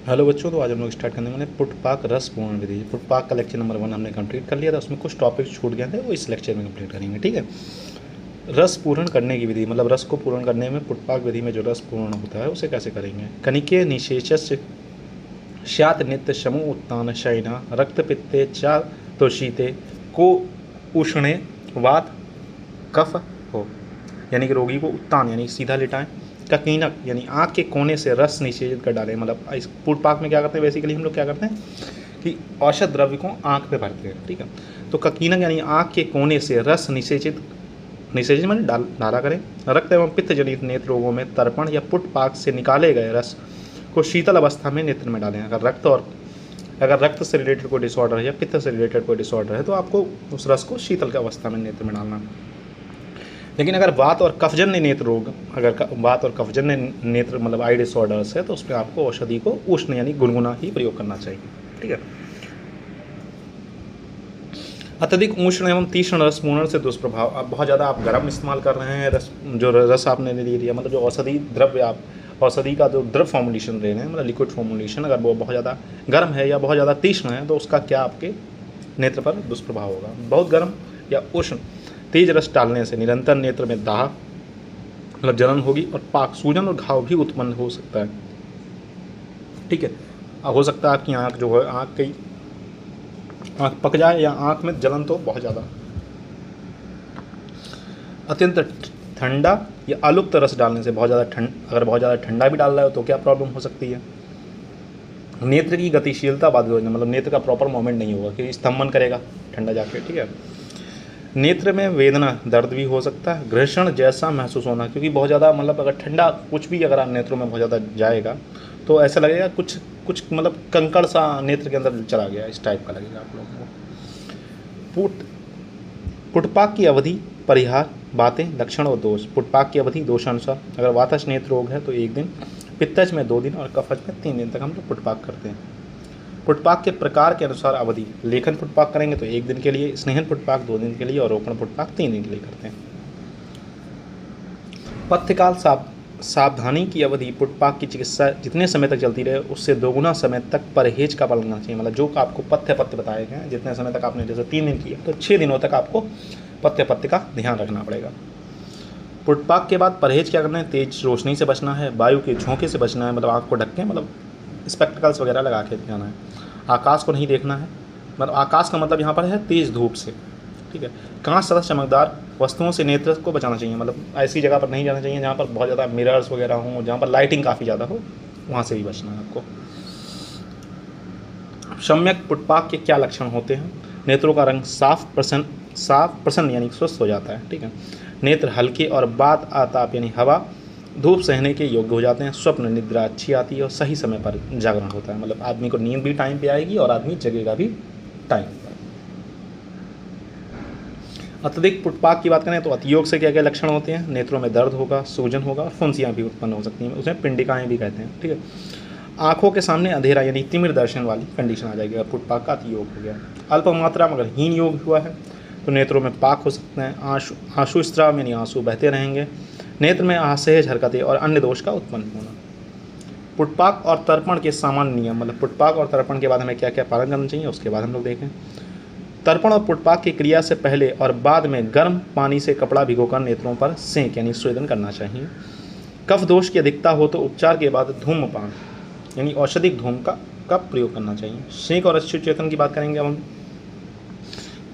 Hello बच्चों, तो आज हम लोग स्टार्ट करने वाले पुटपाक रस पूर्ण विधि। पुटपाक का लेक्चर नंबर 1 हमने कंप्लीट कर लिया था, उसमें कुछ टॉपिक छूट गए थे, वो इस लेक्चर में कंप्लीट करेंगे। ठीक है, रस पूर्ण करने की विधि, मतलब रस को पूर्ण करने में पुटपाक विधि में जो रस पूर्ण होता है उसे कैसे करेंगे। कनिके निशेषस्य स्यात् नित्य समूह उत्तान शयना रक्त पित्ते चा तो शीते को उष्णे वात कफ हो, यानी कि रोगी को उत्तान यानी सीधा लिटाएं, ककीनक यानी आँख के कोने से रस निषेचित कर डालें। मतलब इस पुटपाक में क्या करते हैं, बेसिकली हम लोग क्या करते हैं कि औषध द्रव्य को आँख पे भरते हैं। ठीक है, तो ककीनक यानी आँख के कोने से रस निषेचित मैंने डाला करें। रक्त एवं पित्त जनित नेत्र रोगों में तर्पण या पुटपाक से निकाले गए रस को शीतल अवस्था में नेत्र में डालें। अगर रक्त से रिलेटेड कोई डिसऑर्डर है या पित्त से रिलेटेड कोई डिसऑर्डर है तो आपको उस रस को शीतल की अवस्था में नेत्र में डालना। लेकिन अगर वात और कफजन्य नेत्र रोग, अगर वात और कफजन्य नेत्र मतलब आई डिसऑर्डर्स है तो उसमें आपको औषधि को उष्ण यानी गुनगुना ही प्रयोग करना चाहिए। ठीक है, अत्यधिक उष्ण एवं तीक्ष्ण रस पूर्ण से दुष्प्रभाव। अब बहुत ज़्यादा आप गर्म इस्तेमाल कर रहे हैं, रस आपने ले लिया, मतलब जो औषधि का जो द्रव फॉर्मुलेशन ले रहे हैं, मतलब लिक्विड फॉर्मुलेशन, अगर वो बहुत ज़्यादा गर्म है या बहुत ज़्यादा तीक्ष्ण है तो उसका क्या आपके नेत्र पर दुष्प्रभाव होगा। बहुत गर्म या उष्ण तेज रस डालने से निरंतर नेत्र में दाह मतलब जलन होगी और पाक, सूजन और घाव भी उत्पन्न हो सकता है। ठीक है, हो सकता है आपकी आँख जो है आँख पक जाए या आँख में जलन तो बहुत ज़्यादा। अत्यंत ठंडा या अलुप्त रस डालने से अगर बहुत ज़्यादा ठंडा भी डाल रहा है तो क्या प्रॉब्लम हो सकती है। नेत्र की गतिशीलता बाधित हो जाए, मतलब नेत्र का प्रॉपर मूवमेंट नहीं होगा कि स्तंभन करेगा ठंडा जाके। ठीक है, नेत्र में वेदना दर्द भी हो सकता है, घर्षण जैसा महसूस होना, क्योंकि बहुत ज़्यादा मतलब अगर ठंडा कुछ भी अगर आप नेत्रों में बहुत ज़्यादा जाएगा तो ऐसा लगेगा कुछ मतलब कंकड़ सा नेत्र के अंदर चला गया, इस टाइप का लगेगा आप लोगों को। पुटपाक की अवधि, परिहार, बातें, लक्षण और दोष। पुटपाक की अवधि दोषानुसार अगर वातज नेत्र रोग है तो 1 दिन, पित्तज में 2 दिन और कफज में 3 दिन तक हम लोग पुटपाक करते हैं। पुटपाक के प्रकार के अनुसार अवधि, लेखन पुटपाक करेंगे तो 1 दिन के लिए, स्नेहन पुटपाक 2 दिन के लिए और रोपण पुटपाक 3 दिन के लिए करते हैं। पथ्यकाल, सावधानी की अवधि, पुटपाक की चिकित्सा जितने समय तक चलती रहे उससे दोगुना समय तक परहेज का पालन करना चाहिए। मतलब जो आपको पथ्य बताए गए हैं, जितने समय तक आपने जैसे 3 दिन किया तो 6 दिनों तक आपको पथ्य का ध्यान रखना पड़ेगा। पुटपाक के बाद परहेज क्या करना है, तेज रोशनी से बचना है, वायु के झोंके से बचना है, मतलब आँख को ढक के, मतलब स्पेक्टिकल्स वगैरह लगा के जाना है। आकाश को नहीं देखना है, मतलब आकाश का मतलब यहाँ पर है तेज धूप से। ठीक है, कांच तथा चमकदार वस्तुओं से नेत्र को बचाना चाहिए, मतलब ऐसी जगह पर नहीं जाना चाहिए जहाँ पर बहुत ज़्यादा मिरर्स वगैरह हों, जहाँ पर लाइटिंग काफ़ी ज़्यादा हो, वहाँ से भी बचना है आपको। सम्यक पुटपाक के क्या लक्षण होते हैं। नेत्रों का रंग साफ प्रसन्न यानी स्वस्थ हो जाता है। ठीक है, नेत्र हल्के और बात आताप यानी हवा धूप सहने के योग्य हो जाते हैं। स्वप्न निद्रा अच्छी आती है और सही समय पर जागरण होता है, मतलब आदमी को नींद भी टाइम पे आएगी और आदमी जगेगा भी टाइम पर। अत्यधिक पुटपाक की बात करें तो अतियोग से क्या क्या लक्षण होते हैं, नेत्रों में दर्द होगा, सूजन होगा, फुंसियाँ भी उत्पन्न हो सकती हैं, उसमें पिंडिकाएँ भी कहते हैं। ठीक है, आँखों के सामने अंधेरा यानी तिमिर दर्शन वाली कंडीशन आ जाएगी अगर पुटपाक का अतियोग हो गया। अल्प मात्रा में अगर हीन योग हुआ है तो नेत्रों में पाक हो सकते हैं, आंसू स्त्राव यानी आंसू बहते रहेंगे, नेत्र में असहज हरकतें और अन्य दोष का उत्पन्न होना। पुटपाक और तर्पण के सामान्य नियम, मतलब पुटपाक और तर्पण के बाद हमें क्या क्या पालन करना चाहिए उसके बाद हम लोग देखें। तर्पण और पुटपाक की क्रिया से पहले और बाद में गर्म पानी से कपड़ा भिगोकर नेत्रों पर सेंक यानी स्वेदन करना चाहिए। कफ दोष की अधिकता हो तो उपचार के बाद धूम्रपान यानी औषधिक धूम का प्रयोग करना चाहिए। सेंक और अश्रुचेतन की बात करेंगे अब हम।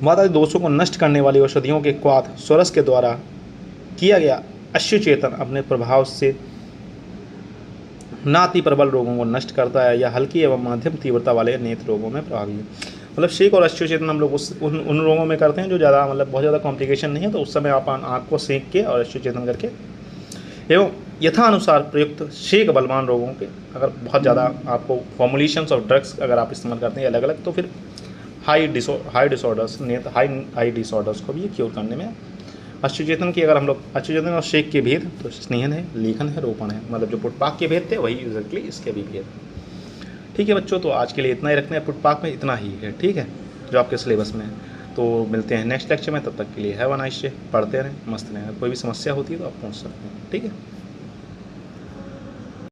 वातादि दोषों को नष्ट करने वाली औषधियों के क्वाथ स्वरस के द्वारा किया गया अश्रुचेतन अपने प्रभाव से नाति प्रबल रोगों को नष्ट करता है या हल्की एवं मध्यम तीव्रता वाले नेत्र रोगों में प्रभावी है। मतलब शेक और अश्रुचेतन हम लोग उन रोगों में करते हैं जो ज़्यादा मतलब बहुत ज़्यादा कॉम्प्लिकेशन नहीं है, तो उस समय आप आँख को सेंक के और अश्रुचेतन करके एवं यथानुसार प्रयुक्त शेक बलवान रोगों के, अगर बहुत ज़्यादा आपको फॉर्मुलेशंस ऑफ ड्रग्स अगर आप इस्तेमाल करते हैं अलग अलग, तो फिर हाई डिसऑर्डर्स को भी क्योर करने में अश्रुचेतन की, अगर हम लोग अश्रुचेतन और शेक के भेद तो स्नेहन है, लेखन है, रोपण है, मतलब जो पुटपाक के भेद थे वही एग्जैक्टली इसके भी भेद। ठीक है बच्चों, तो आज के लिए इतना ही रखते हैं, पुटपाक में इतना ही है। ठीक है, जो आपके सिलेबस में है। तो मिलते हैं नेक्स्ट लेक्चर में, तब तक के लिए हैव अ नाइस डे। पढ़ते रहें, मस्त रहें। कोई भी समस्या होती है तो आप पूछ सकते हैं। ठीक है।